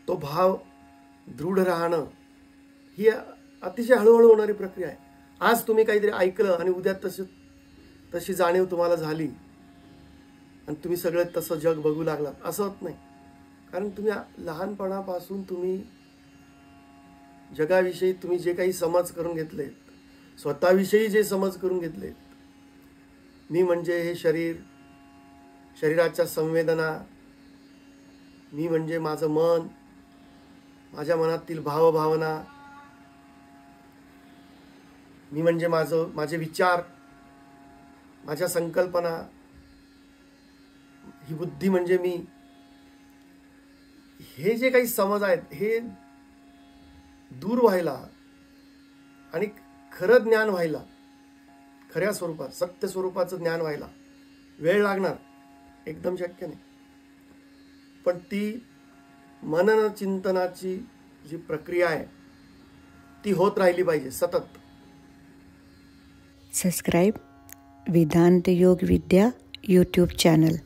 तो भाव दृढ राहणं ही अतिशय हळूहळू होणारी प्रक्रिया आहे. आज तुम्ही काहीतरी ऐकलं आणि उद्या तशी जाणीव तुम्हाला झाली आणि तुम्ही सगळं तसं जग बघू लागलात असं होत नाही. कारण तुम्ही लहानपणापासून तुम्ही जगाविषयी तुम्ही जे काही समज करून घेतलेत, स्वतःविषयी जे समज करून घेतलेत, मी म्हणजे हे शरीर, शरीराच्या संवेदना, मी म्हणजे माझं मन, माझ्या मनातील भावभावना, मी म्हणजे माझे विचार, माझ्या संकल्पना, ही बुद्धी म्हणजे मी, हे जे काही समज आहेत हे दूर व्हायला आणि खरं ज्ञान व्हायला, खऱ्या स्वरूपात सत्य स्वरूपाचं ज्ञान व्हायला वेळ लागणार, एकदम शक्य नाही. पण ती मनन चिंतनाची जी प्रक्रिया आहे ती होत राहिली पाहिजे सतत. Subscribe Vedanta Yoga Vidya YouTube channel.